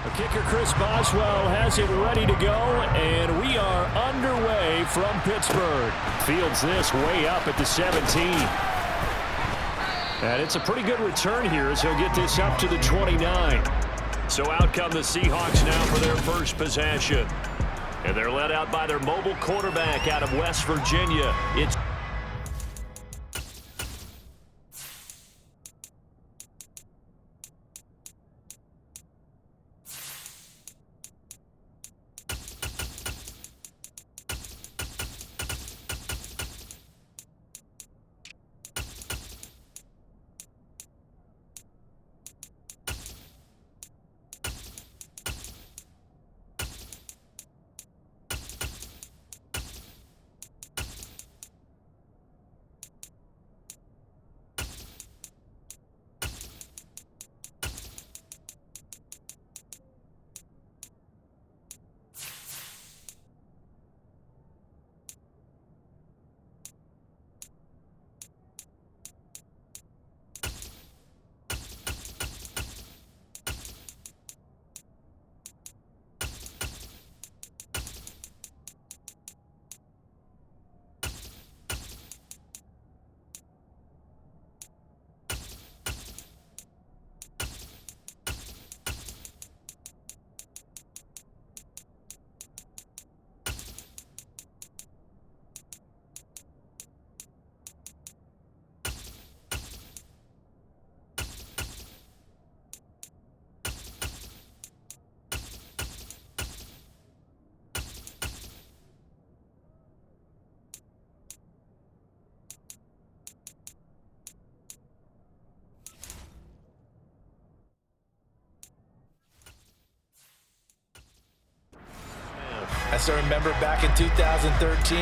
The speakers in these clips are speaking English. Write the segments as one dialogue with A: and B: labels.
A: The kicker, Chris Boswell, has it ready to go, and we are underway from Pittsburgh. Fields this way up at the 17. And it's a pretty good return here as he'll get this up to the 29. So out come the Seahawks now for their first possession. And they're led out by their mobile quarterback out of West Virginia. It's
B: I still remember back in 2013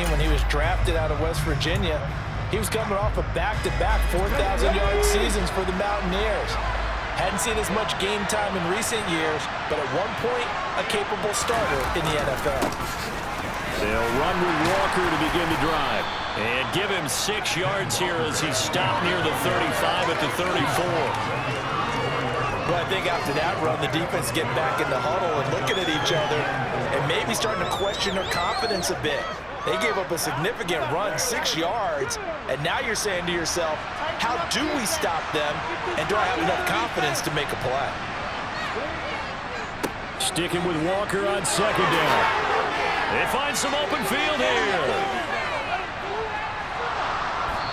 B: when he was drafted out of West Virginia. He was coming off a back-to-back 4,000-yard seasons for the Mountaineers. Hadn't seen as much game time in recent years, but at one point, a capable starter in the NFL.
A: They'll run with Walker to begin the drive. And give him 6 yards here as he stopped near the 35 at the 34.
B: Well, I think after that run, the defense getting back in the huddle and looking at each other and maybe starting to question their confidence a bit. They gave up a significant run, 6 yards, and now you're saying to yourself, how do we stop them, and do I have enough confidence to make a play?
A: Sticking with Walker on second down. They find some open field here.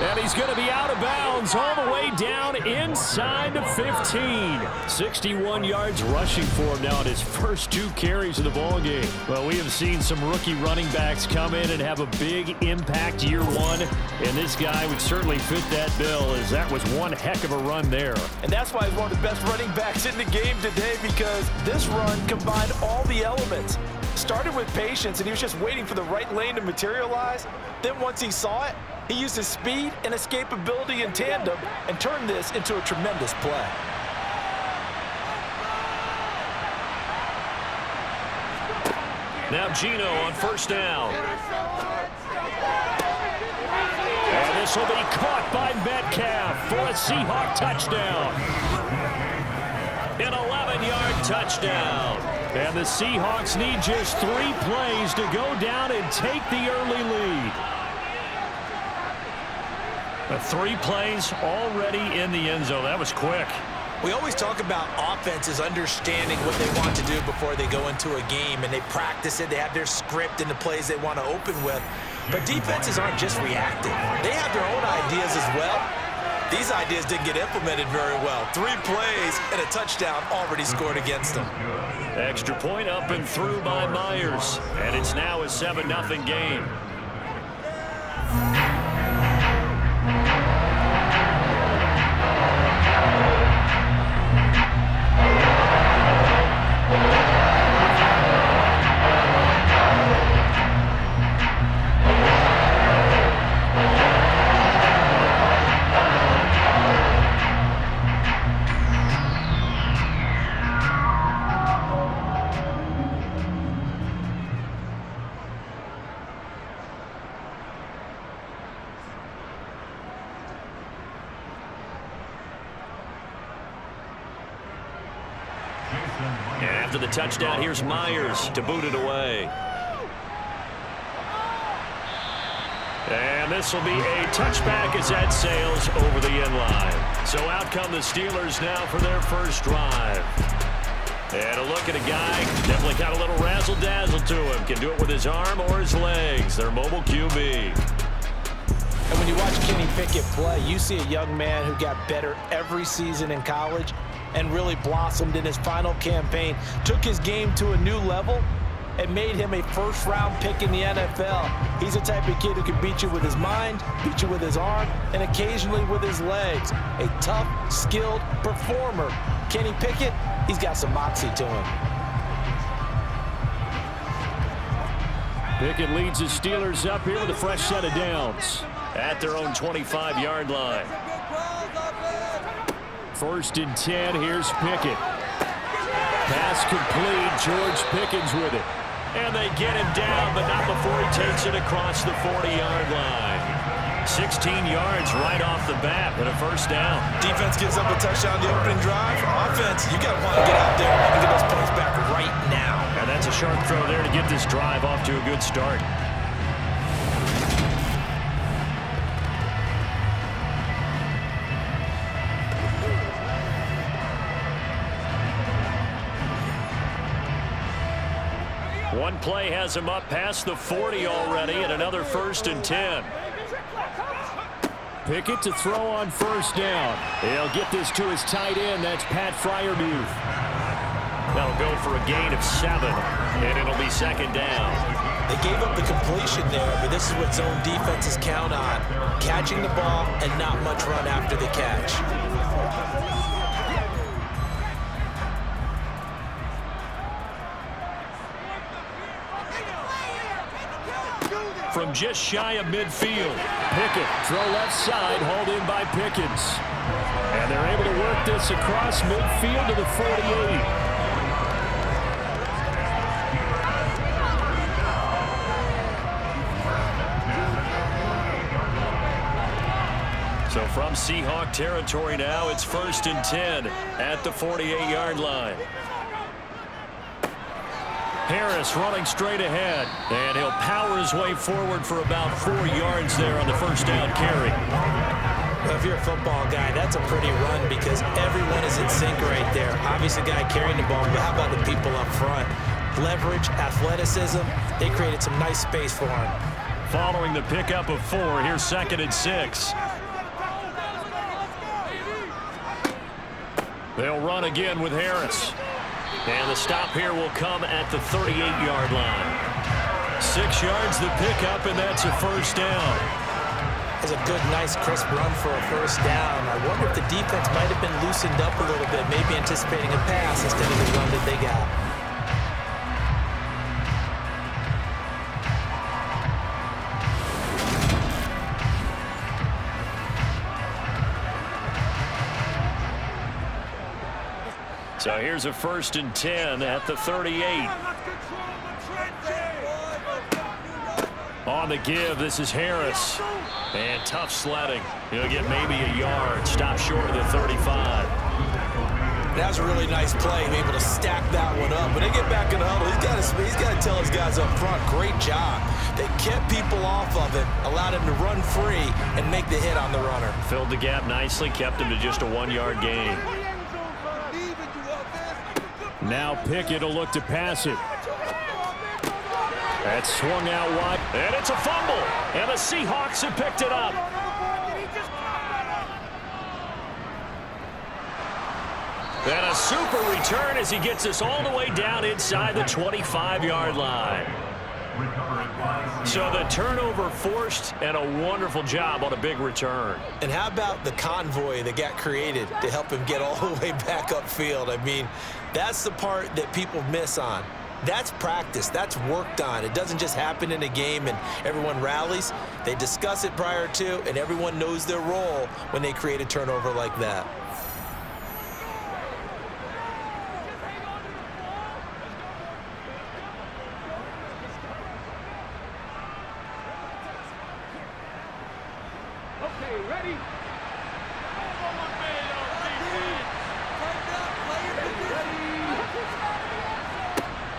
A: And he's going to be out of bounds all the way down inside the 15. 61 yards rushing for him now in his first 2 carries of the ballgame. Well, we have seen some rookie running backs come in and have a big impact year one. And this guy would certainly fit that bill, as that was one heck of a run there.
B: And that's why he's one of the best running backs in the game today, because this run combined all the elements. Started with patience, and he was just waiting for the right lane to materialize. Then once he saw it, he used his speed and escapability in tandem and turned this into a tremendous play.
A: Now Gino on first down. And this will be caught by Metcalf for a Seahawk touchdown. An 11-yard touchdown. And the Seahawks need just 3 plays to go down and take the early lead. 3 plays already in the end zone. That was quick.
B: We always talk about offenses understanding what they want to do before they go into a game, and they practice it. They have their script and the plays they want to open with. But defenses aren't just reactive. They have their own ideas as well. These ideas didn't get implemented very well. 3 plays and a touchdown already scored against them.
A: Extra point up and through by Myers. And it's now a 7-0 game. And After the touchdown, here's Myers to boot it away. And this will be a touchback as that sails over the end line. So out come the Steelers now for their first drive. And a look at a guy, definitely got a little razzle-dazzle to him. Can do it with his arm or his legs. Their mobile QB.
B: And when you watch Kenny Pickett play, you see a young man who got better every season in college and really blossomed in his final campaign, took his game to a new level, and made him a first-round pick in the NFL. He's the type of kid who can beat you with his mind, beat you with his arm, and occasionally with his legs. A tough, skilled performer. Kenny Pickett, he's got some moxie to him.
A: Pickett leads the Steelers up here with a fresh set of downs at their own 25-yard line. 1st and 10, here's Pickett. Pass complete, George Pickens with it. And they get him down, but not before he takes it across the 40-yard line. 16 yards right off the bat, but a first down.
B: Defense gives up a touchdown the opening drive. Offense, you got to want to get out there and get those points back right now.
A: And that's a sharp throw there to get this drive off to a good start. One play has him up past the 40 already, and another 1st and 10. Pickett to throw on first down. He'll get this to his tight end. That's Pat Freiermuth. That'll go for a gain of 7, and it'll be 2nd down.
B: They gave up the completion there, but this is what zone defenses count on. Catching the ball and not much run after the catch.
A: From just shy of midfield, Pickett, throw left side, hauled in by Pickens. And they're able to work this across midfield to the 48. So from Seahawk territory now, it's 1st and 10 at the 48-yard line. Harris running straight ahead, and he'll power his way forward for about 4 yards there on the first down carry.
B: Well, if you're a football guy, that's a pretty run because everyone is in sync right there. Obviously, the guy carrying the ball, but how about the people up front? Leverage, athleticism, they created some nice space for him.
A: Following the pickup of 4, here's 2nd and 6. They'll run again with Harris. And the stop here will come at the 38-yard line. 6 yards the pickup, and that's a first down.
B: That's a good, nice, crisp run for a first down. I wonder if the defense might have been loosened up a little bit, maybe anticipating a pass instead of the run that they got.
A: So here's a 1st and 10 at the 38. On the give, this is Harris. And tough sledding. He'll get maybe a yard. Stop short of the 35.
B: That was a really nice play, able to stack that one up. When they get back in the huddle, he's got to tell his guys up front, great job. They kept people off of it, allowed him to run free and make the hit on the runner.
A: Filled the gap nicely, kept him to just a 1-yard gain. Now Pickett will look to pass it. That's swung out wide, and it's a fumble. And the Seahawks have picked it up. And a super return as he gets us all the way down inside the 25-yard line. So the turnover forced, and a wonderful job on a big return.
B: And how about the convoy that got created to help him get all the way back upfield? I mean, that's the part that people miss on. That's practice. That's worked on. It doesn't just happen in a game and everyone rallies. They discuss it prior to, and everyone knows their role when they create a turnover like that.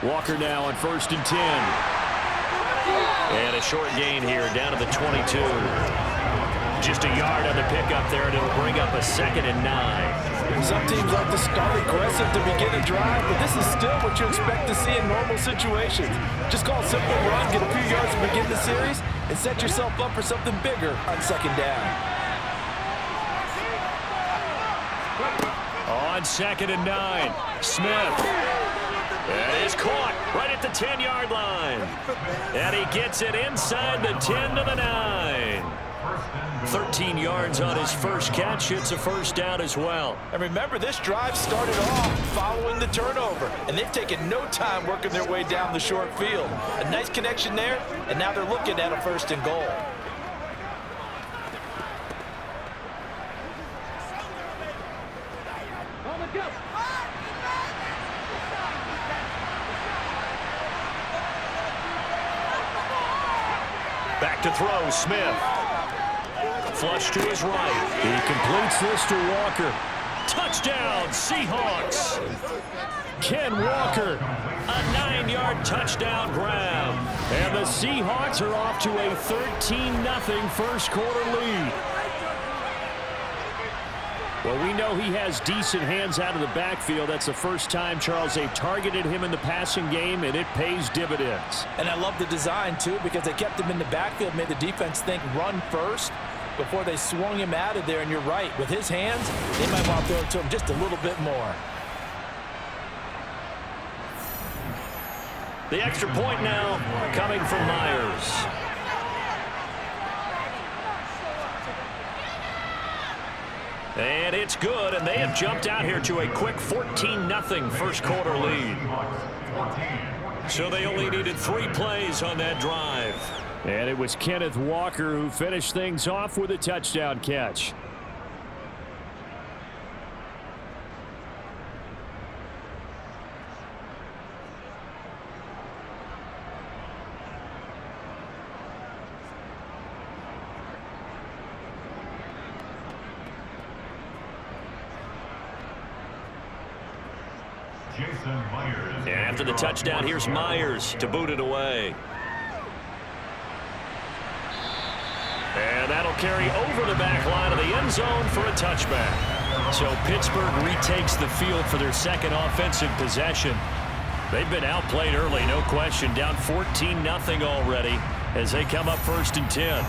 A: Walker now on 1st and 10. And a short gain here down to the 22. Just a yard on the pickup there, and it'll bring up a 2nd and 9.
C: Some teams like to start aggressive to begin a drive, but this is still what you expect to see in normal situations. Just call a simple run, get a few yards to begin the series, and set yourself up for something bigger on 2nd down.
A: On 2nd and 9, Smith. That is caught right at the 10-yard line. And he gets it inside the 10 to the 9. 13 yards on his first catch. It's a 1st down as well.
C: And remember, this drive started off following the turnover, and they've taken no time working their way down the short field. A nice connection there, and now they're looking at a 1st and goal.
A: Back to throw, Smith. Flush to his right.
C: He completes this to Walker.
A: Touchdown, Seahawks. Ken Walker, a 9-yard touchdown grab. And the Seahawks are off to a 13-0 first quarter lead. Well, we know he has decent hands out of the backfield. That's the first time, Charles, they've targeted him in the passing game, and it pays dividends.
C: And I love the design, too, because they kept him in the backfield, made the defense think run first before they swung him out of there. And you're right, with his hands, they might want to throw it to him just a little bit more.
A: The extra point now coming from Myers. And it's good, and they have jumped out here to a quick 14-0 first quarter lead. So they only needed 3 plays on that drive. And it was Kenneth Walker who finished things off with a touchdown catch. And after the touchdown, here's Myers to boot it away. And that'll carry over the back line of the end zone for a touchback. So Pittsburgh retakes the field for their 2nd offensive possession. They've been outplayed early, no question. Down 14-0 already as they come up 1st and 10.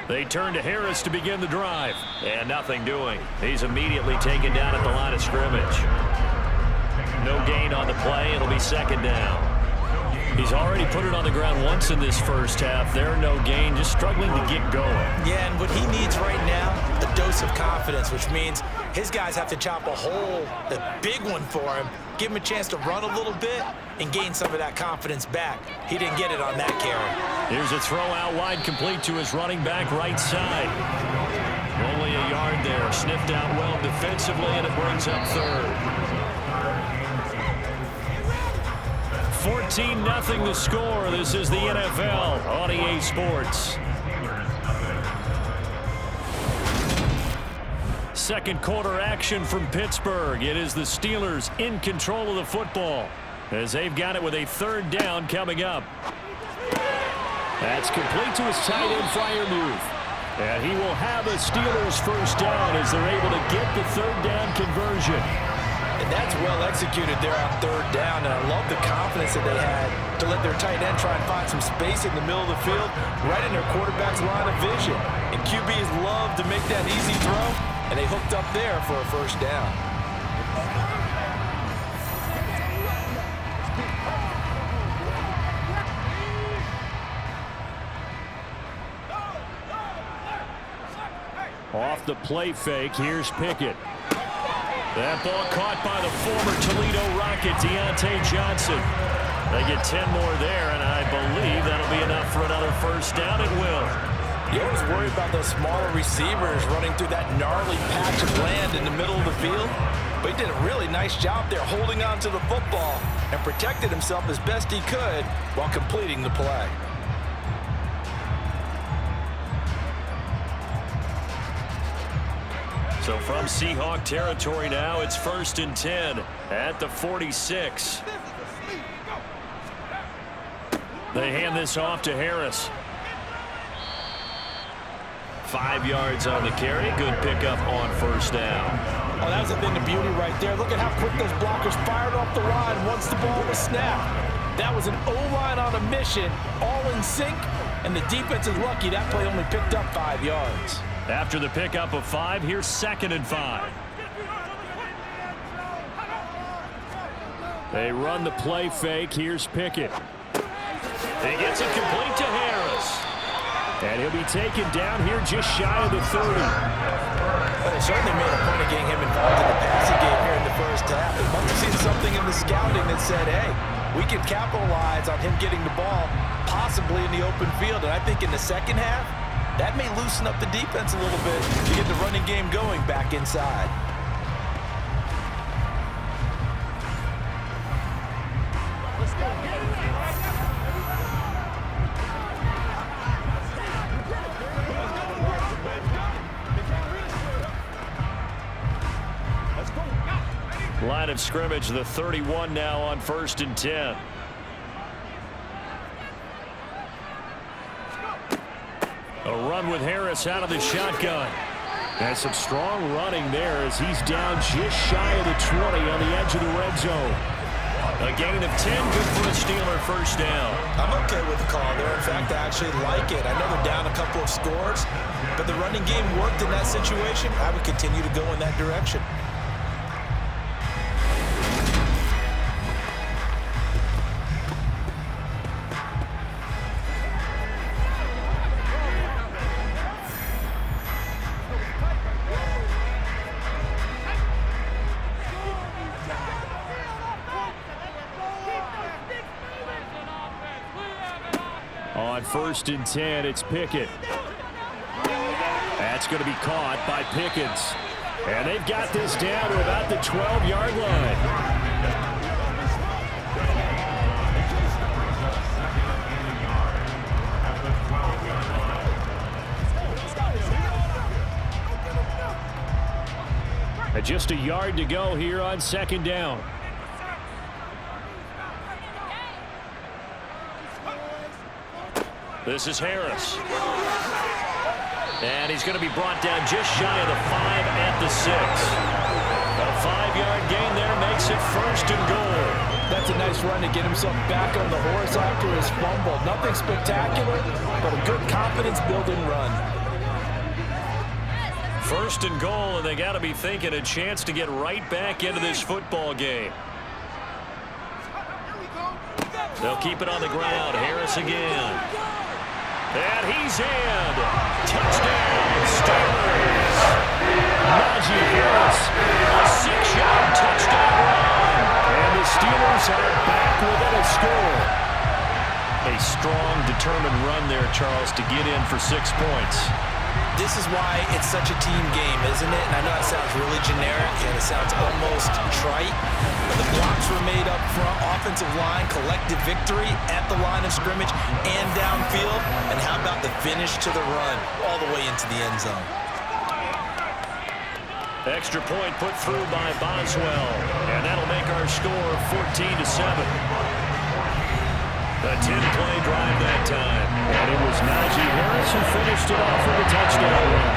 A: They turn to Harris to begin the drive. And nothing doing. He's immediately taken down at the line of scrimmage. No gain on the play. It'll be 2nd down. He's already put it on the ground once in this first half. There, no gain, just struggling to get going.
B: Yeah, and what he needs right now, a dose of confidence, which means his guys have to chop a hole, a big one for him, give him a chance to run a little bit and gain some of that confidence back. He didn't get it on that carry.
A: Here's a throw out wide, complete to his running back right side. Only a yard there, sniffed out well defensively, and it brings up 3rd. 14-0 the score. This is the NFL on EA Sports. Second quarter action from Pittsburgh. It is the Steelers in control of the football as they've got it with a 3rd down coming up. That's complete to his tight end Freiermuth. And he will have a Steelers 1st down as they're able to get the 3rd down conversion.
C: And that's well executed there on 3rd down, and I love the confidence that they had to let their tight end try and find some space in the middle of the field, right in their quarterback's line of vision. And QBs love to make that easy throw, and they hooked up there for a 1st down.
A: Off the play fake, here's Pickett. That ball caught by the former Toledo Rocket, Deontay Johnson. They get 10 more there, and I believe that'll be enough for another 1st down. It will.
C: You always worry about those smaller receivers running through that gnarly patch of land in the middle of the field. But he did a really nice job there holding on to the football and protected himself as best he could while completing the play.
A: So from Seahawk territory now, it's 1st and 10 at the 46. They hand this off to Harris. 5 yards on the carry. Good pickup on 1st down.
C: Oh, that was a thing of beauty right there. Look at how quick those blockers fired off the line once the ball was snapped. That was an O-line on a mission, all in sync, and the defense is lucky that play only picked up 5 yards.
A: After the pickup of 5, here's 2nd and 5. They run the play fake. Here's Pickett. He gets it complete to Harris. And he'll be taken down here just shy of the 30.
C: Well, they certainly made a point of getting him involved in the passing game here in the first half. They must have seen something in the scouting that said, hey, we can capitalize on him getting the ball possibly in the open field. And I think in the second half, that may loosen up the defense a little bit to get the running game going back inside. Let's go.
A: Line of scrimmage, the 31 now on 1st and 10. A run with Harris out of the shotgun. And some strong running there as he's down just shy of the 20 on the edge of the red zone. A gain of 10, good for a Steeler 1st down.
B: I'm okay with the call there. In fact, I actually like it. I know they're down a couple of scores, but the running game worked in that situation. I would continue to go in that direction.
A: On 1st and 10, it's Pickett. That's going to be caught by Pickens. And they've got this down to about the 12-yard line. And just a yard to go here on 2nd down. This is Harris. And he's going to be brought down just shy of the 5 at the 6. A 5-yard gain there makes it 1st and goal.
C: That's a nice run to get himself back on the horse after his fumble. Nothing spectacular, but a good confidence-building run.
A: 1st and goal, and they got to be thinking a chance to get right back into this football game. They'll keep it on the ground. Harris again. And he's in. Touchdown, Steelers. Najee Harris, a 6-yard touchdown run. And the Steelers are back within a score. A strong, determined run there, Charles, to get in for 6 points.
B: This is why it's such a team game, isn't it? And I know it sounds really generic and it sounds almost trite, but the blocks were made up front, offensive line, collective victory at the line of scrimmage and downfield. And how about the finish to the run all the way into the end zone?
A: Extra point put through by Boswell, and that'll make our score 14-7. A 10-play drive that time. And it was Najee Harris who finished it off with a touchdown run.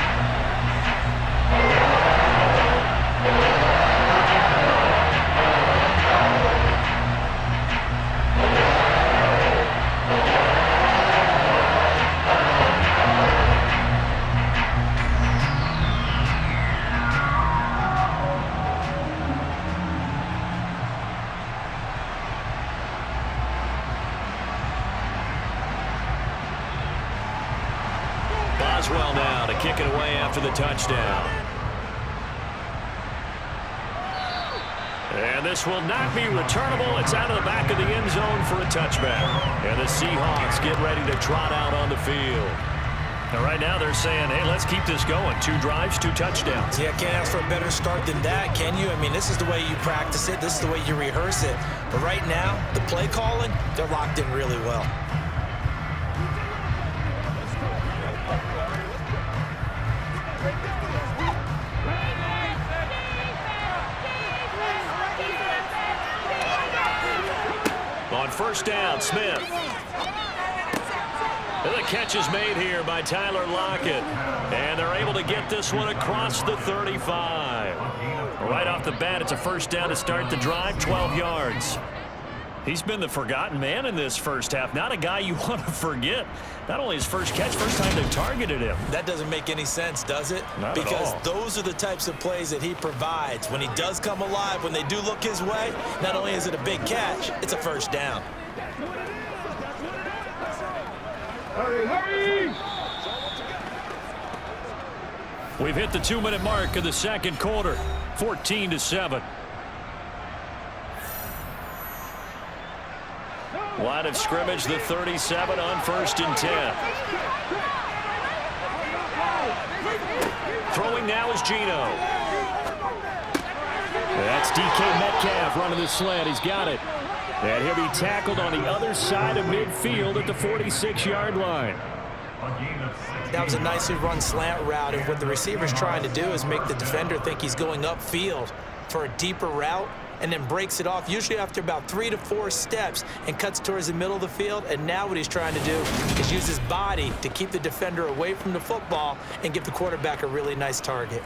A: Boswell now to kick it away after the touchdown. And this will not be returnable. It's out of the back of the end zone for a touchback. And the Seahawks get ready to trot out on the field. And right now they're saying, hey, let's keep this going. 2 drives, 2 touchdowns.
B: Yeah, can't ask for a better start than that, can you? I mean, this is the way you practice it. This is the way you rehearse it. But right now, the play calling, they're locked in really well.
A: On first down, Smith. And the catch is made here by Tyler Lockett. And they're able to get this one across the 35. Right off the bat, it's a first down to start the drive, 12 yards. He's been the forgotten man in this first half. Not a guy you want to forget. Not only his first catch, first time they targeted him.
B: That doesn't make any sense, does it?
A: Not
B: because
A: at all.
B: Those are the types of plays that he provides. When he does come alive, when they do look his way, not only is it a big catch, it's a first down.
A: We've hit the 2-minute mark of the second quarter, 14-7. Line of scrimmage, the 37 on 1st and 10. Throwing now is Geno. That's DK Metcalf running the slant. He's got it. And he'll be tackled on the other side of midfield at the 46-yard line.
B: That was a nicely run slant route, and what the receiver's trying to do is make the defender think he's going upfield for a deeper route, and then breaks it off, usually after about 3 to 4 steps, and cuts towards the middle of the field. And now what he's trying to do is use his body to keep the defender away from the football and give the quarterback a really nice target.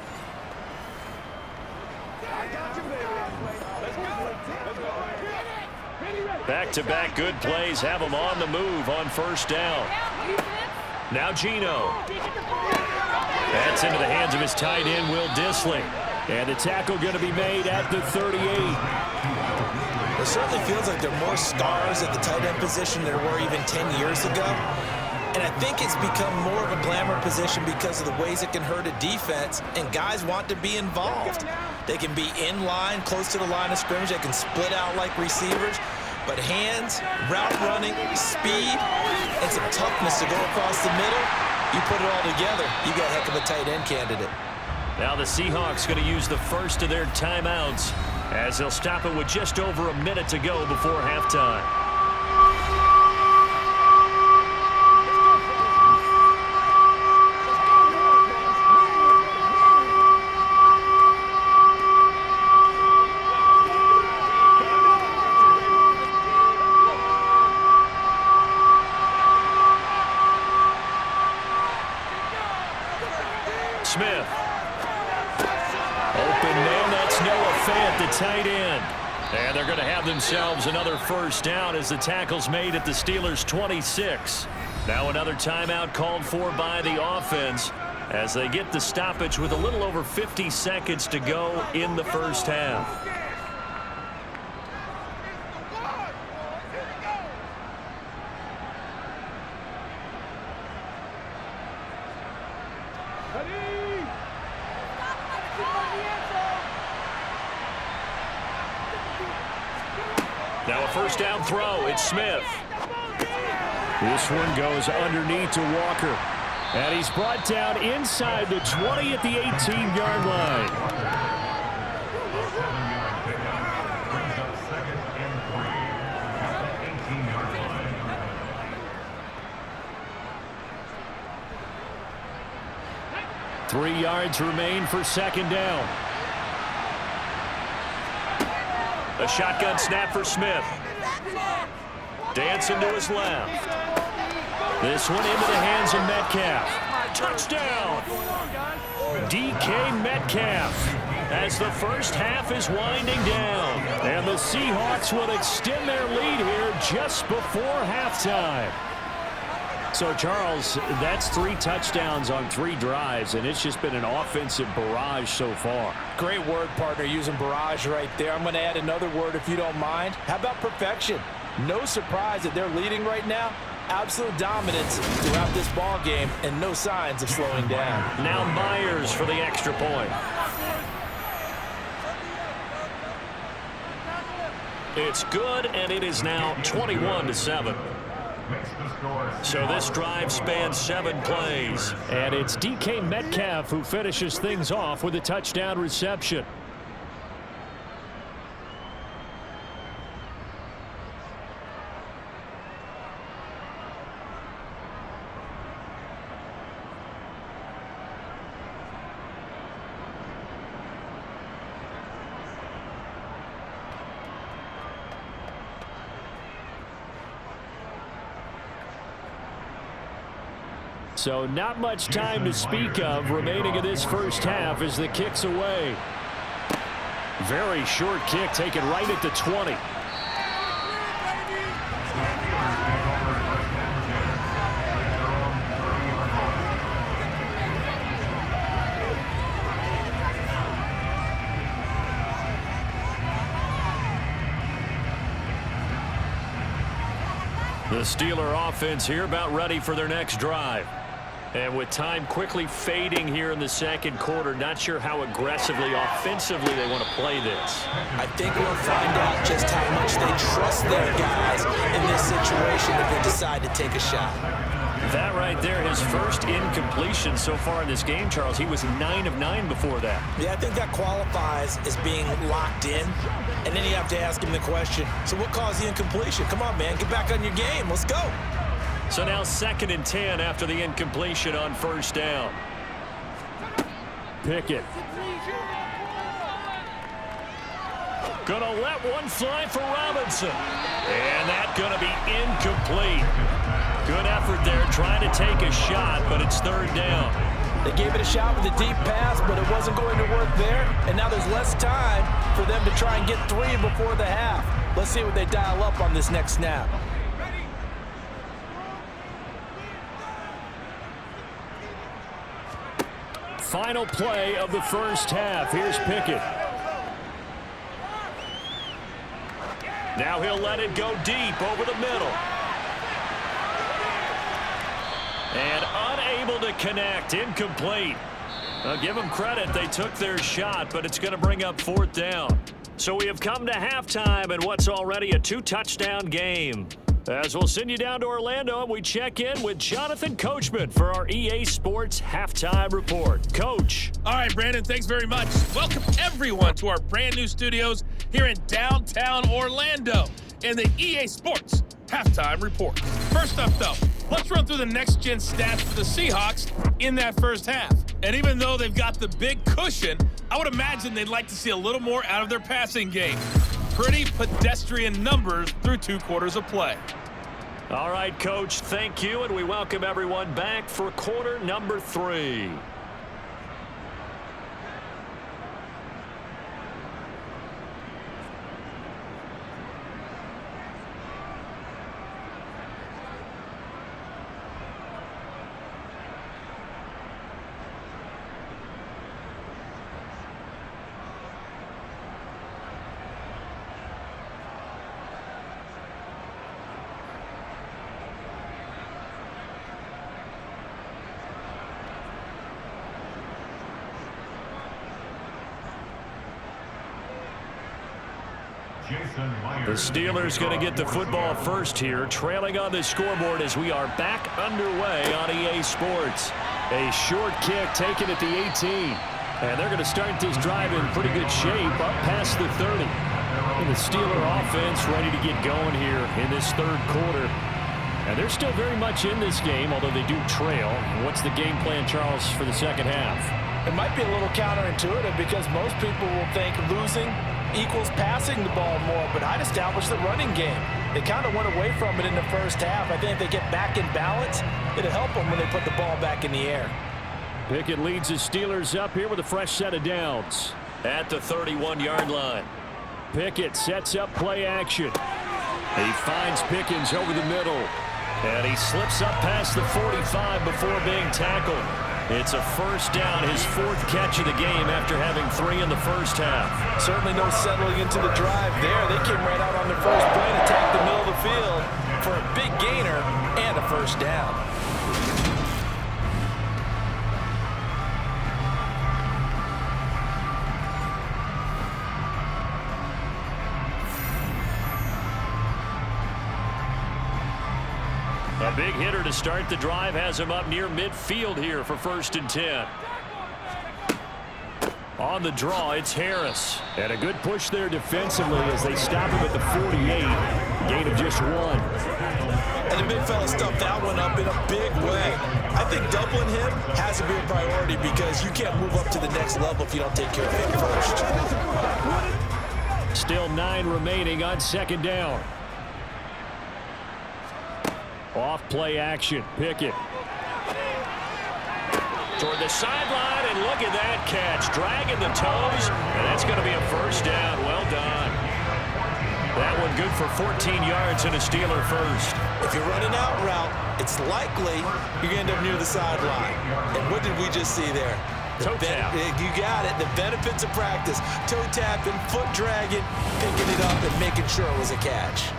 A: Back-to-back good plays have him on the move on first down. Now Geno. That's into the hands of his tight end, Will Dissly. And the tackle going to be made at the 38.
B: It certainly feels like there are more scars at the tight end position than there were even 10 years ago. And I think it's become more of a glamour position because of the ways it can hurt a defense, and guys want to be involved. They can be in line, close to the line of scrimmage. They can split out like receivers. But hands, route running, speed, and some toughness to go across the middle, you put it all together, you got a heck of a tight end candidate.
A: Now the Seahawks going to use the first of their timeouts as they'll stop it with just over a minute to go before halftime. Smith. Open man, that's Noah Fant, the tight end. And they're going to have themselves another first down as the tackle's made at the Steelers' 26. Now another timeout called for by the offense as they get the stoppage with a little over 50 seconds to go in the first half. Now a first down throw. It's Smith. This one goes underneath to Walker. And he's brought down inside the 20 at the 18-yard line. Three yards remain for second down. A shotgun snap for Smith. Dancing to his left. This one into the hands of Metcalf. Touchdown! DK Metcalf as the first half is winding down. And the Seahawks will extend their lead here just before halftime. So, Charles, that's 3 touchdowns on 3 drives, and it's just been an offensive barrage so far.
C: Great word, partner, using barrage right there. I'm going to add another word if you don't mind. How about perfection? No surprise that they're leading right now. Absolute dominance throughout this ball game and no signs of slowing down.
A: Now Myers for the extra point. It's good, and it is now 21-7. So this drive spans 7 plays. And it's DK Metcalf who finishes things off with a touchdown reception. So not much time to speak of remaining in this first half as the kick's away. Very short kick taken right at the 20. The Steeler offense here about ready for their next drive. And with time quickly fading here in the second quarter, not sure how aggressively, offensively they want to play this.
B: I think we'll find out just how much they trust their guys in this situation if they decide to take a shot.
A: That right there, his first incompletion so far in this game, Charles. He was 9 of 9 before that.
B: Yeah, I think that qualifies as being locked in. And then you have to ask him the question, so what caused the incompletion? Come on, man, get back on your game. Let's go.
A: So now 2nd and 10 after the incompletion on first down. Pickett. Gonna let one fly for Robinson. And that's gonna be incomplete. Good effort there trying to take a shot, but it's 3rd down.
C: They gave it a shot with a deep pass, but it wasn't going to work there. And now there's less time for them to try and get 3 before the half. Let's see what they dial up on this next snap.
A: Final play of the first half. Here's Pickett. Now he'll let it go deep over the middle. And unable to connect. Incomplete. I'll give them credit. They took their shot, but it's going to bring up 4th down. So we have come to halftime in what's already a 2-touchdown game. As we'll send you down to Orlando, and we check in with Jonathan Coachman for our EA Sports Halftime Report. Coach.
D: All right, Brandon, thanks very much. Welcome, everyone, to our brand new studios here in downtown Orlando in the EA Sports Halftime Report. First up, though, let's run through the next-gen stats for the Seahawks in that first half. And even though they've got the big cushion, I would imagine they'd like to see a little more out of their passing game. Pretty pedestrian numbers through 2 quarters of play.
A: All right, Coach, thank you, and we welcome everyone back for quarter number 3. The Steelers going to get the football first here, trailing on the scoreboard as we are back underway on EA Sports. A short kick taken at the 18. And they're going to start this drive in pretty good shape up past the 30. And the Steeler offense ready to get going here in this 3rd quarter. And they're still very much in this game, although they do trail. What's the game plan, Charles, for the second half?
C: It might be a little counterintuitive because most people will think losing equals passing the ball more, but I'd establish the running game. They kind of went away from it in the first half. I think if they get back in balance, it'll help them when they put the ball back in the air.
A: Pickett leads the Steelers up here with a fresh set of downs at the 31-yard line. Pickett sets up play action. He finds Pickens over the middle, and he slips up past the 45 before being tackled. It's a first down, his 4th catch of the game after having 3 in the first half.
C: Certainly no settling into the drive there. They came right out on their first play and attacked the middle of the field for a big gainer and a first down.
A: big hitter to start the drive has him up near midfield here for 1st and 10. On the draw, it's Harris. And a good push there defensively as they stop him at the 48. Gain of just 1.
B: And the big fella stuffed that one up in a big way. I think doubling him has to be a priority because you can't move up to the next level if you don't take care of him first.
A: Still 9 remaining on 2nd down. Off play action. Pickett. Toward the sideline, and look at that catch. Dragging the toes, and that's going to be a 1st down. Well done. That one good for 14 yards and a Steeler first.
B: If you're running out route, it's likely you're going to end up near the sideline. And what did we just see there?
A: Toe tap.
B: You got it. The benefits of practice. Toe tapping, foot dragging, picking it up, and making sure it was a catch.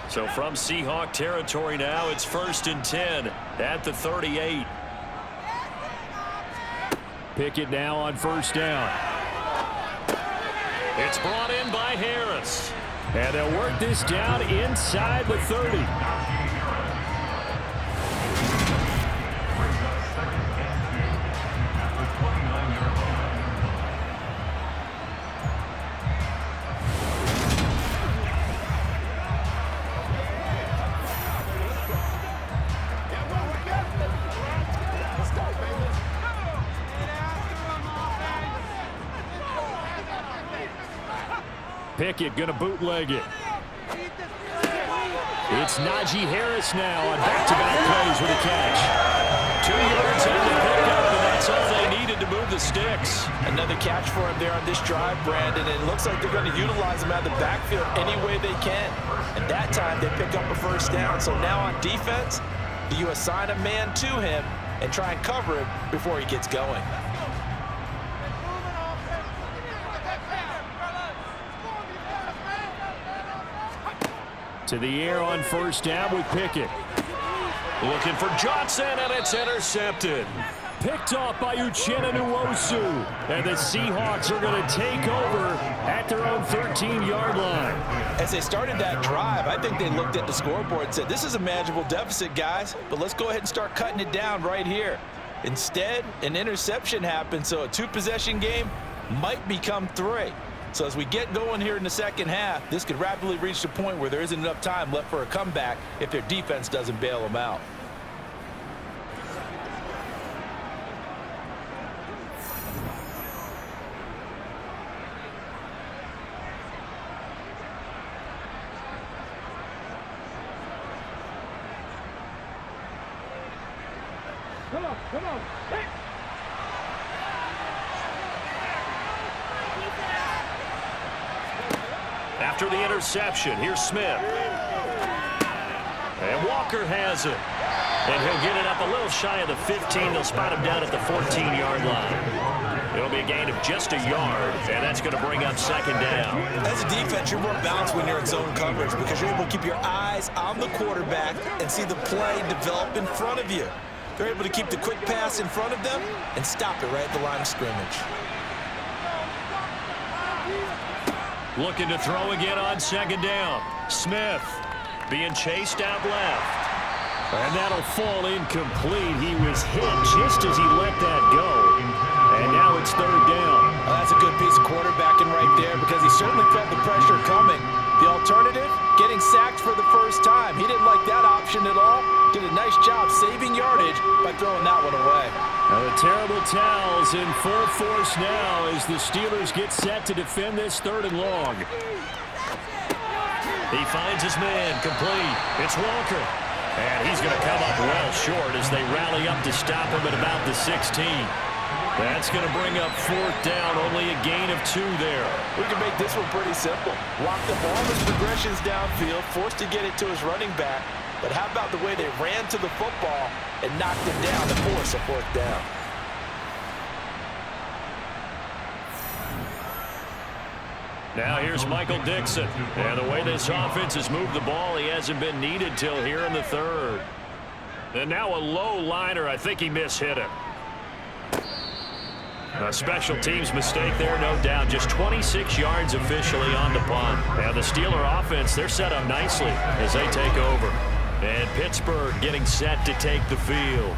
A: So from Seahawk territory now, it's 1st and 10 at the 38. Pickett now on 1st down. It's brought in by Harris. And they'll work this down inside the 30. Pickett going to bootleg it. It's Najee Harris now on back-to-back plays with a catch. 2 yards on the pickup, and that's all they needed to move the sticks.
C: Another catch for him there on this drive, Brandon, and it looks like they're going to utilize him out of the backfield any way they can. And that time they pick up a 1st down. So now on defense, you assign a man to him and try and cover him before he gets going.
A: To the air on 1st down with Pickett. Looking for Johnson, and it's intercepted. Picked off by Uchenna Nwosu. And the Seahawks are going to take over at their own 13-yard line.
C: As they started that drive, I think they looked at the scoreboard and said, this is a manageable deficit, guys, but let's go ahead and start cutting it down right here. Instead, an interception happened, so a 2-possession game might become 3. So as we get going here in the 2nd half, this could rapidly reach the point where there isn't enough time left for a comeback if their defense doesn't bail them out.
E: Come on. Hey.
A: After the interception, here's Smith. And Walker has it. And he'll get it up a little shy of the 15. They'll spot him down at the 14-yard line. It'll be a gain of just a yard, and that's going to bring up 2nd down.
B: As a defense, you're more balanced when you're in zone coverage because you're able to keep your eyes on the quarterback and see the play develop in front of you. They're able to keep the quick pass in front of them and stop it right at the line of scrimmage.
A: Looking to throw again on 2nd down. Smith being chased out left. And that'll fall incomplete. He was hit just as he let that go. And now it's 3rd down.
C: Well, that's a good piece of quarterbacking right there because he certainly felt the pressure coming. The alternative, getting sacked for the 1st time. He didn't like that option at all. Did a nice job saving yardage by throwing that one away.
A: Now the terrible towels in full force now as the Steelers get set to defend this 3rd and long. He finds his man complete. It's Walker. And he's going to come up well short as they rally up to stop him at about the 16. That's going to bring up 4th down, only a gain of 2 there.
C: We can make this one pretty simple. Locked up all his progressions downfield, forced to get it to his running back. But how about the way they ran to the football and knocked him down to force a 4th down?
A: Now here's Michael Dixon. And the way this offense has moved the ball, he hasn't been needed till here in the 3rd. And now a low liner. I think he mishit him. A special teams mistake there, no doubt. Just 26 yards officially on the punt. And the Steeler offense, they're set up nicely as they take over. And Pittsburgh getting set to take the field.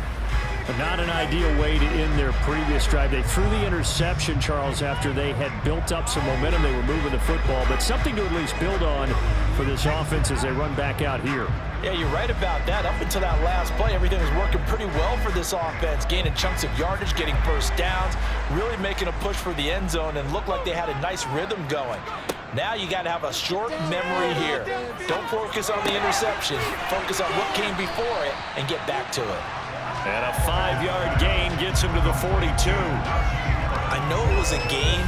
E: Not an ideal way to end their previous drive. They threw the interception, Charles, after they had built up some momentum. They were moving the football, but something to at least build on for this offense as they run back out here.
C: Yeah, you're right about that. Up until that last play, everything was working pretty well for this offense, gaining chunks of yardage, getting first downs, really making a push for the end zone, and looked like they had a nice rhythm going. Now you got to have a short memory here. Don't focus on the interception. Focus on what came before it and get back to it.
A: And a 5-yard gain gets him to the 42.
B: I know it was a gain,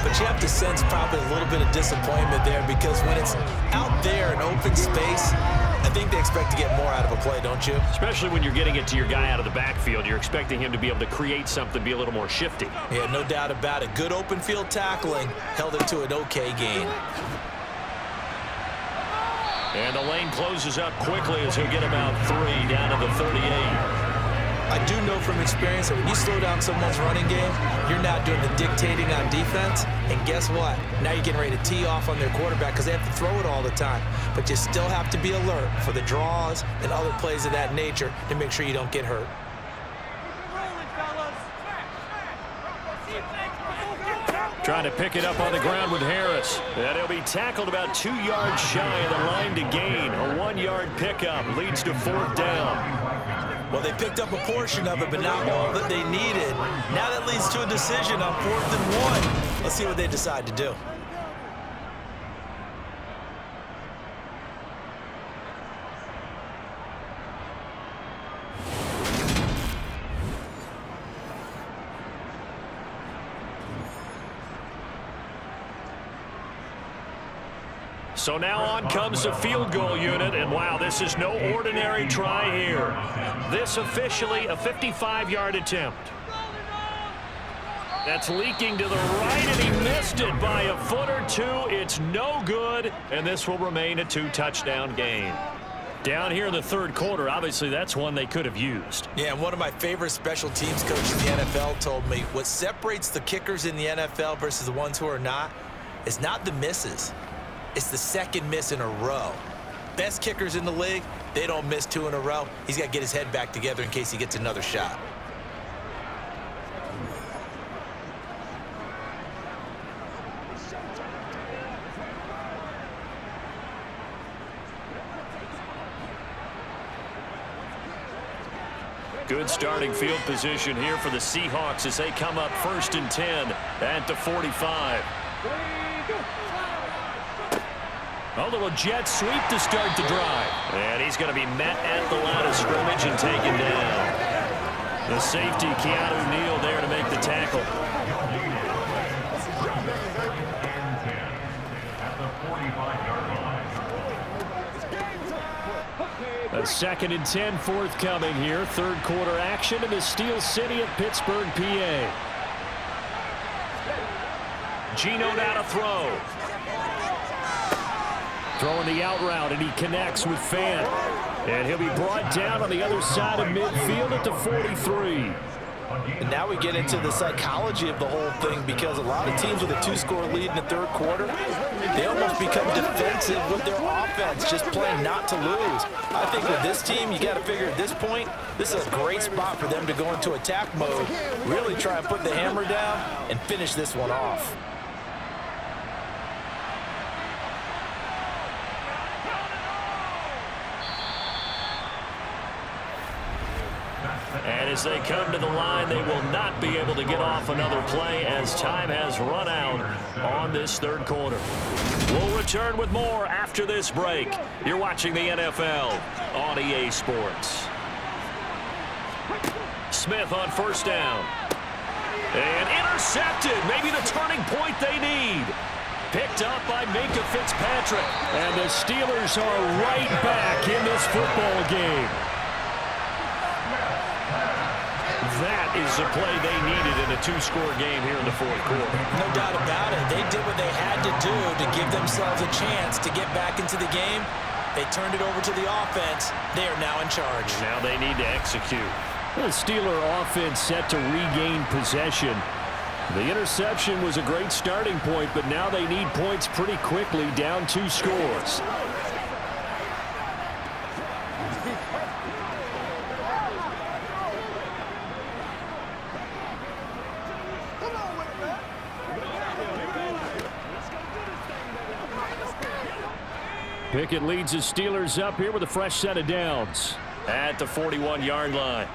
B: but you have to sense probably a little bit of disappointment there because when it's out there in open space, I think they expect to get more out of a play, don't you?
A: Especially when you're getting it to your guy out of the backfield. You're expecting him to be able to create something, be a little more shifty.
B: Yeah, no doubt about it. Good open field tackling held it to an okay gain.
A: And the lane closes up quickly as he'll get about 3 down to the 38.
B: I do know from experience that when you slow down someone's running game, you're not doing the dictating on defense. And guess what? Now you're getting ready to tee off on their quarterback because they have to throw it all the time. But you still have to be alert for the draws and other plays of that nature to make sure you don't get hurt.
A: Trying to pick it up on the ground with Harris. And he'll be tackled about 2 yards shy of the line to gain. A 1-yard pickup leads to 4th down.
B: Well, they picked up a portion of it, but not all that they needed. Now that leads to a decision on 4th and 1. Let's see what they decide to do.
A: So now on comes the field goal unit, and wow, this is no ordinary try here. This officially a 55-yard attempt. That's leaking to the right, and he missed it by a foot or two. It's no good, and this will remain a 2-touchdown game. Down here in the third quarter, obviously that's one they could have used.
B: Yeah, and one of my favorite special teams coaches in the NFL told me what separates the kickers in the NFL versus the ones who are not is not the misses. It's the second miss in a row. Best kickers in the league, they don't miss 2 in a row. He's got to get his head back together in case he gets another shot.
A: Good starting field position here for the Seahawks as they come up 1st and 10 at the 45. A little jet sweep to start the drive. And he's going to be met at the line of scrimmage and taken down. The safety, Keanu Neal, there to make the tackle. A 2nd and 10 forthcoming here. Third quarter action in the Steel City of Pittsburgh, PA. Gino now to throw. Throwing the out route, and he connects with Fant. And he'll be brought down on the other side of midfield at the 43.
C: And now we get into the psychology of the whole thing because a lot of teams with a 2-score lead in the third quarter, they almost become defensive with their offense, just playing not to lose. I think with this team, you got to figure at this point, this is a great spot for them to go into attack mode, really try and put the hammer down and finish this one off.
A: And as they come to the line, they will not be able to get off another play as time has run out on this third quarter. We'll return with more after this break. You're watching the NFL on EA Sports. Smith on 1st down. And intercepted. Maybe the turning point they need. Picked up by Minka Fitzpatrick. And the Steelers are right back in this football game. That is the play they needed in a 2-score game here in the fourth quarter.
B: No doubt about it. They did what they had to do to give themselves a chance to get back into the game. They turned it over to the offense. They are now in charge.
A: Now they need to execute.
E: The Steeler offense set to regain possession.
A: The interception was a great starting point, but now they need points pretty quickly, down 2 scores. Pickett leads the Steelers up here with a fresh set of downs at the 41-yard line.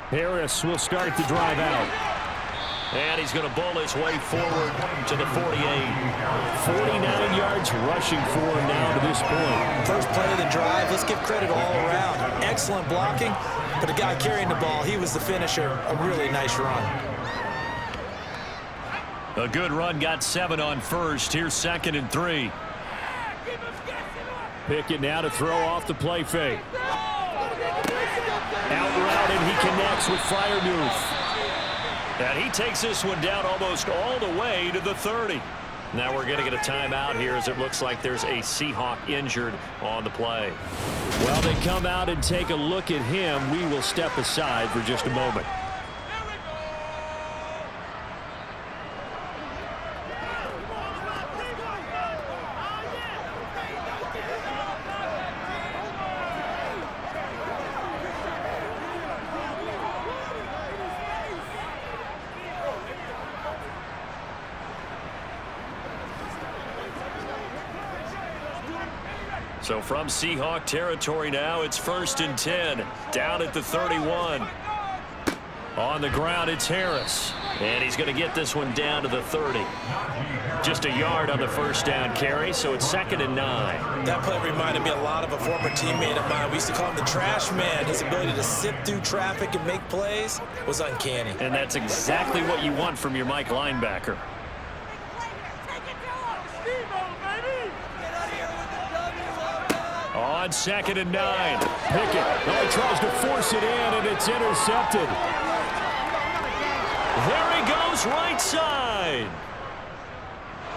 A: Harris will start the drive out. And he's going to bowl his way forward to the 48. 49 yards rushing for him now to this point.
B: First play of the drive, let's give credit all around. Excellent blocking, but the guy carrying the ball, he was the finisher. A really nice run.
A: A good run, got 7 on first. Here's 2nd and 3. Pickett now to throw off the play fake. Out route, and he connects with Freiermuth. And he takes this one down almost all the way to the 30. Now we're going to get a timeout here as it looks like there's a Seahawk injured on the play. Well, they come out and take a look at him. We will step aside for just a moment. So from Seahawk territory now, it's 1st and 10, down at the 31. On the ground, it's Harris. And he's going to get this one down to the 30. Just a yard on the first down carry, so it's 2nd and 9.
B: That play reminded me a lot of a former teammate of mine. We used to call him the trash man. His ability to sift through traffic and make plays was uncanny.
A: And that's exactly what you want from your Mike linebacker. On 2nd and 9, Pickett. Oh, he tries to force it in, and it's intercepted. There he goes, right side.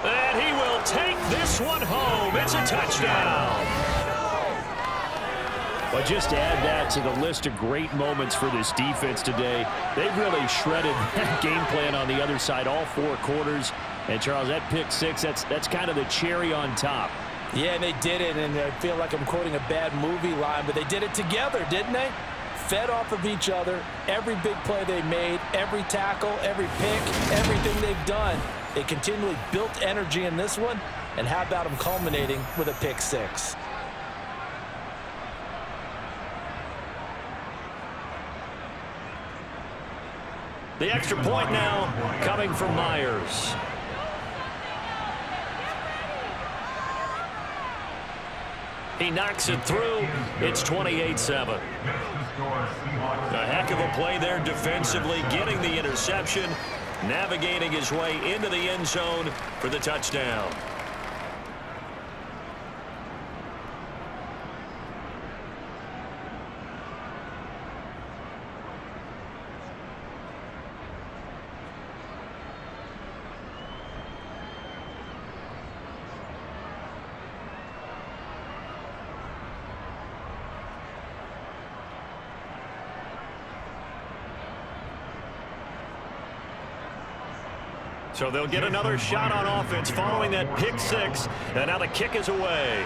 A: And he will take this one home. It's a touchdown. But just add that to the list of great moments for this defense today. They've really shredded that game plan on the other side all 4 quarters. And, Charles, that pick 6, that's kind of the cherry on top.
B: Yeah, and they did it, and I feel like I'm quoting a bad movie line, but they did it together, didn't they? Fed off of each other, every big play they made, every tackle, every pick, everything they've done. They continually built energy in this one, and how about them culminating with a pick 6?
A: The extra point now coming from Myers. He knocks it through. It's 28-7. A heck of a play there defensively, getting the interception, navigating his way into the end zone for the touchdown. So they'll get another shot on offense following that pick 6. And now the kick is away.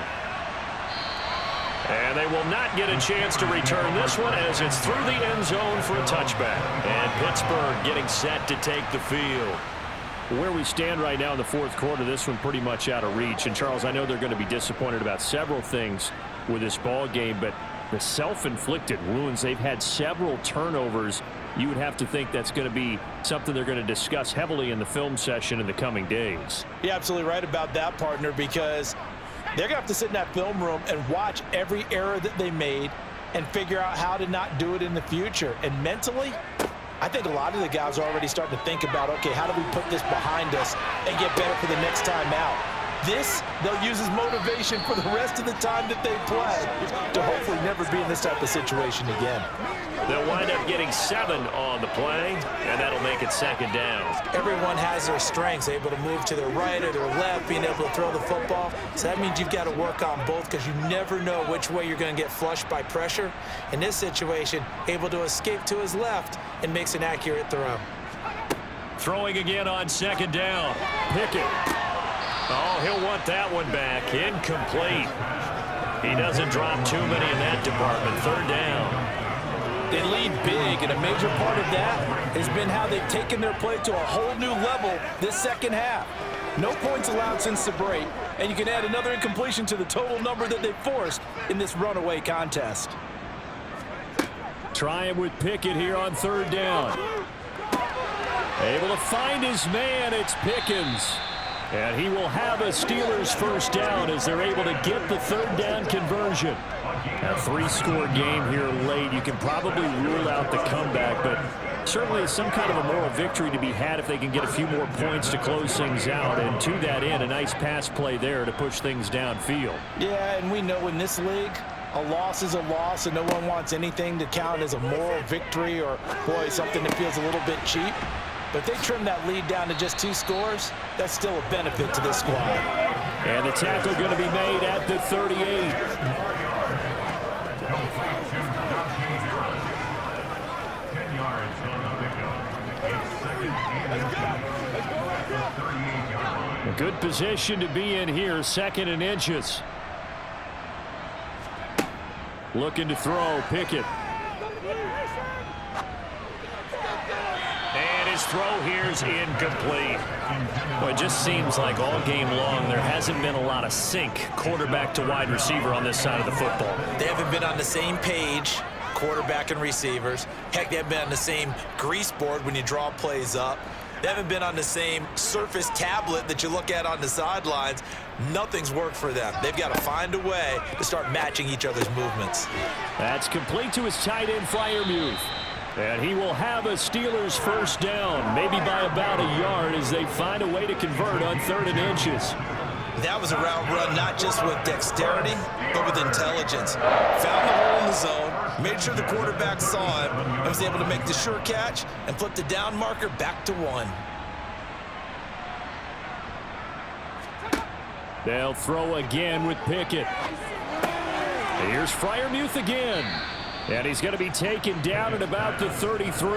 A: And they will not get a chance to return this one as it's through the end zone for a touchback. And Pittsburgh getting set to take the field. Where we stand right now in the 4th quarter, this one pretty much out of reach. And, Charles, I know they're going to be disappointed about several things with this ball game, but the self-inflicted wounds, they've had several turnovers. You would have to think that's going to be something they're going to discuss heavily in the film session in the coming days.
B: You're absolutely right about that, partner, because they're going to have to sit in that film room and watch every error that they made and figure out how to not do it in the future. And mentally, I think a lot of the guys are already starting to think about, okay, how do we put this behind us and get better for the next time out?
C: This, they'll use as motivation for the rest of the time that they play to hopefully never be in this type of situation again.
E: They'll wind up getting 7 on the play, and that'll make it 2nd down.
B: Everyone has their strengths, able to move to their right or their left, being able to throw the football. So that means you've got to work on both because you never know which way you're going to get flushed by pressure. In this situation, able to escape to his left and makes an accurate throw.
E: Throwing again on 2nd down. Pickett. Oh, he'll want that one back. Incomplete. He doesn't drop too many in that department. 3rd down.
C: They lead big, and a major part of that has been how they've taken their play to a whole new level this second half. No points allowed since the break, and you can add another incompletion to the total number that they've forced in this runaway contest.
E: Trying with Pickett here on 3rd down. Able to find his man. It's Pickens. And he will have a Steelers 1st down as they're able to get the 3rd down conversion. A 3-score game here late. You can probably rule out the comeback, but certainly some kind of a moral victory to be had if they can get a few more points to close things out. And to that end, a nice pass play there to push things downfield.
C: Yeah, and we know in this league, a loss is a loss, and no one wants anything to count as a moral victory or, boy, something that feels a little bit cheap. But if they trim that lead down to just 2 scores, that's still a benefit to this squad.
E: And the tackle going to be made at the 38. A good position to be in here, 2nd and inches. Looking to throw, Pickett. And his throw here is incomplete. Well, it just seems like all game long there hasn't been a lot of sync quarterback to wide receiver on this side of the football.
B: They haven't been on the same page, quarterback and receivers. Heck, they haven't been on the same grease board when you draw plays up. They haven't been on the same Surface tablet that you look at on the sidelines. Nothing's worked for them. They've got to find a way to start matching each other's movements.
E: That's complete to his tight end, Freiermuth. And he will have a Steelers 1st down, maybe by about a yard as they find a way to convert on 3rd and inches.
B: That was a route run not just with dexterity, but with intelligence. Found the hole in the zone, made sure the quarterback saw him, and was able to make the sure catch and flip the down marker back to 1.
E: They'll throw again with Pickett. Here's Freiermuth again. And he's going to be taken down at about the 33.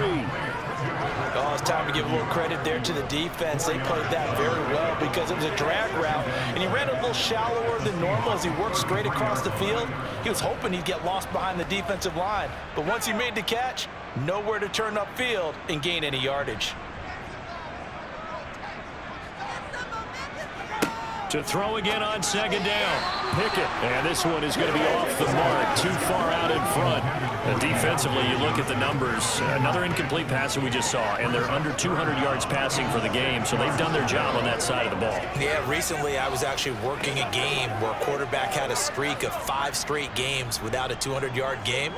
C: Oh, it's time to give a little credit there to the defense. They played that very well because it was a drag route, and he ran a little shallower than normal as he worked straight across the field. He was hoping he'd get lost behind the defensive line, but once he made the catch, nowhere to turn upfield and gain any yardage.
E: To throw again on 2nd down. Pickett. And this one is going to be off the mark. Too far out in front. And defensively, you look at the numbers. Another incomplete pass that we just saw. And they're under 200 yards passing for the game. So they've done their job on that side of the ball.
B: Yeah, recently I was actually working a game where a quarterback had a streak of 5 straight games without a 200-yard game.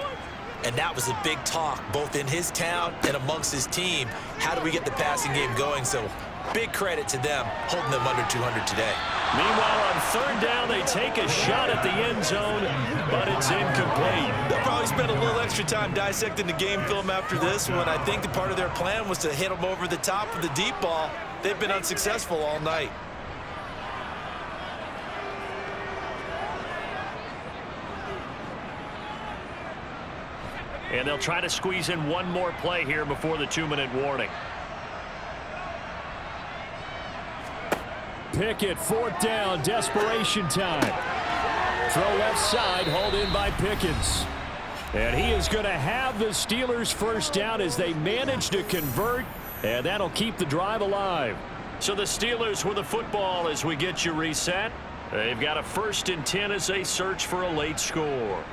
B: And that was a big talk, both in his town and amongst his team. How do we get the passing game going? So big credit to them holding them under 200 today.
E: Meanwhile, on 3rd down, they take a shot at the end zone, but it's incomplete.
B: They'll probably spend a little extra time dissecting the game film after this one. I think the part of their plan was to hit them over the top of the deep ball. They've been unsuccessful all night.
E: And they'll try to squeeze in one more play here before the 2-minute warning. Pickett, 4th down, desperation time. Throw left side, hauled in by Pickens. And he is going to have the Steelers 1st down as they manage to convert, and that'll keep the drive alive. So the Steelers with the football as we get you reset. They've got a 1st and 10 as they search for a late score.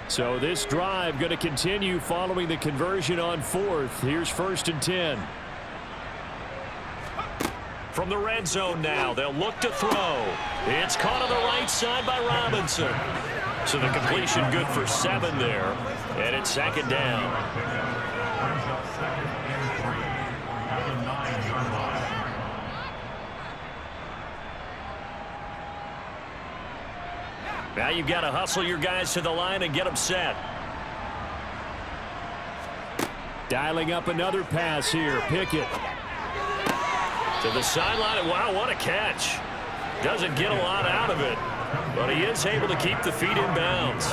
E: So this drive going to continue following the conversion on 4th. Here's 1st and 10. From the red zone now, they'll look to throw. It's caught on the right side by Robinson. So the completion good for 7 there. And it's 2nd down. Now you've got to hustle your guys to the line and get them set. Dialing up another pass here. Pickett. To the sideline. Wow, what a catch. Doesn't get a lot out of it, but he is able to keep the feet in bounds.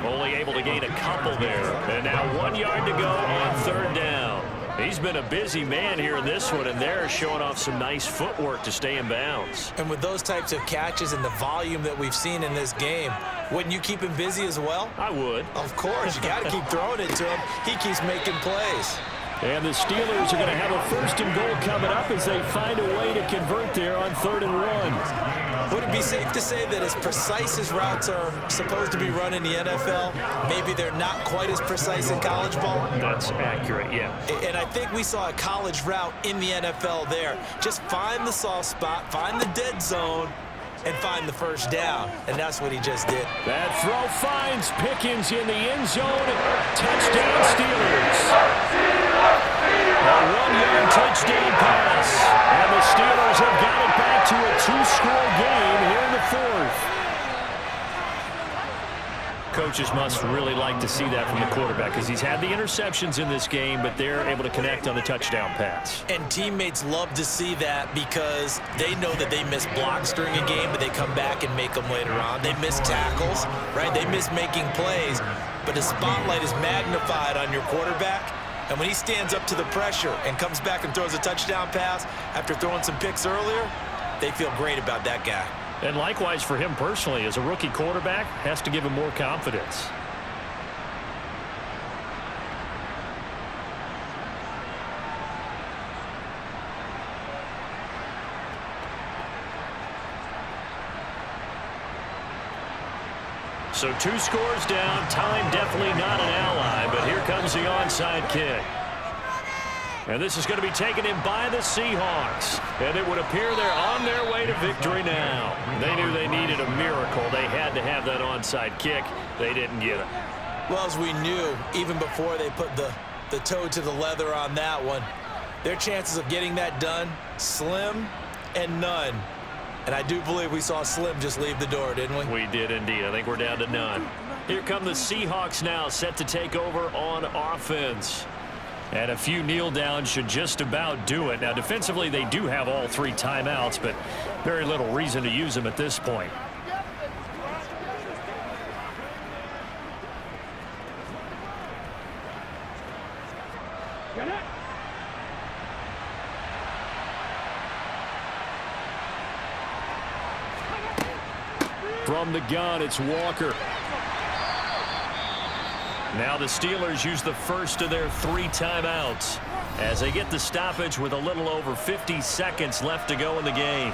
E: Only able to gain a couple there. And now 1 yard to go on third down. He's been a busy man here in this one, and they're showing off some nice footwork to stay in bounds.
B: And with those types of catches and the volume that we've seen in this game, wouldn't you keep him busy as well?
E: I would.
B: Of course. You got to keep throwing it to him. He keeps making plays.
E: And the Steelers are going to have a 1st and goal coming up as they find a way to convert there on 3rd and 1.
B: Would it be safe to say that as precise as routes are supposed to be run in the NFL, maybe they're not quite as precise in college ball?
E: That's accurate, yeah.
B: And I think we saw a college route in the NFL there. Just find the soft spot, find the dead zone, and find the first down. And that's what he just did.
E: That throw finds Pickens in the end zone. Touchdown, Steelers. A 1-yard touchdown pass. And the Steelers have got it back to a 2-score game here in the 4th. Coaches must really like to see that from the quarterback because he's had the interceptions in this game, but they're able to connect on the touchdown pass.
B: And teammates love to see that because they know that they miss blocks during a game, but they come back and make them later on. They miss tackles, right? They miss making plays, but the spotlight is magnified on your quarterback. And when he stands up to the pressure and comes back and throws a touchdown pass after throwing some picks earlier, they feel great about that guy.
E: And likewise for him personally, as a rookie quarterback, has to give him more confidence. So 2 scores down. Time definitely not an ally, but here comes the onside kick. And this is going to be taken in by the Seahawks. And it would appear they're on their way to victory now. They knew they needed a miracle. They had to have that onside kick. They didn't get it.
B: Well, as we knew, even before they put the toe to the leather on that one, their chances of getting that done, slim and none. And I do believe we saw Slim just leave the door, didn't we?
E: We did indeed. I think we're down to none. Here come the Seahawks now, set to take over on offense. And a few kneel downs should just about do it. Now, defensively, they do have all 3 timeouts, but very little reason to use them at this point. From the gun, it's Walker. Now the Steelers use the first of their 3 timeouts as they get the stoppage with a little over 50 seconds left to go in the game.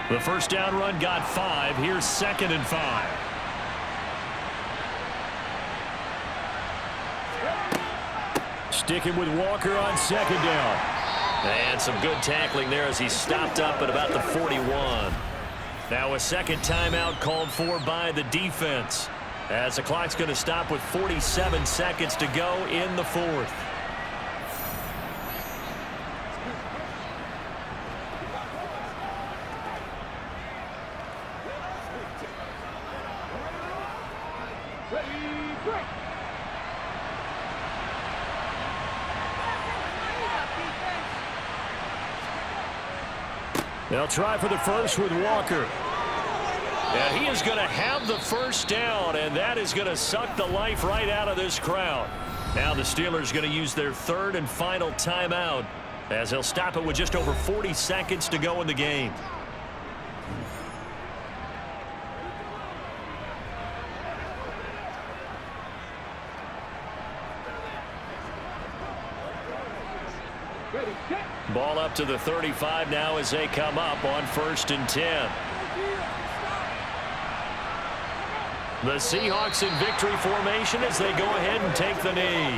E: The first down run got 5. Here's 2nd and 5. Sticking with Walker on 2nd down. And some good tackling there as he stopped up at about the 41. Now a 2nd timeout called for by the defense, as the clock's going to stop with 47 seconds to go in the 4th. They'll try for the first with Walker. And he is going to have the first down, and that is going to suck the life right out of this crowd. Now the Steelers going to use their 3rd and final timeout as they'll stop it with just over 40 seconds to go in the game. Ball up to the 35 now as they come up on 1st and 10. The Seahawks in victory formation as they go ahead and take the knee.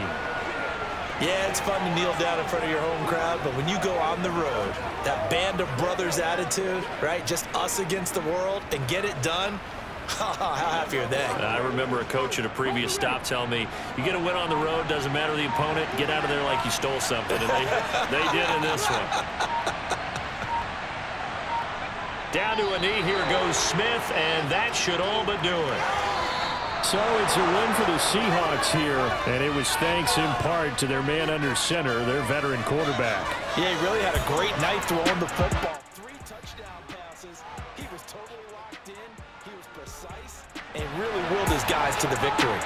B: Yeah, it's fun to kneel down in front of your home crowd, but when you go on the road, that band of brothers attitude, right, just us against the world, and get it done, How happy are they?
A: I remember a coach at a previous stop telling me, you get a win on the road, doesn't matter the opponent, get out of there like you stole something. And they did in this one. Down to a knee, here goes Smith, and that should all but do it.
E: So it's a win for the Seahawks here, and it was thanks in part to their man under center, their veteran quarterback.
C: Yeah, he really had a great night throwing the football. 3 touchdown passes. He was totally locked in. He was precise and really willed his guys to the victory.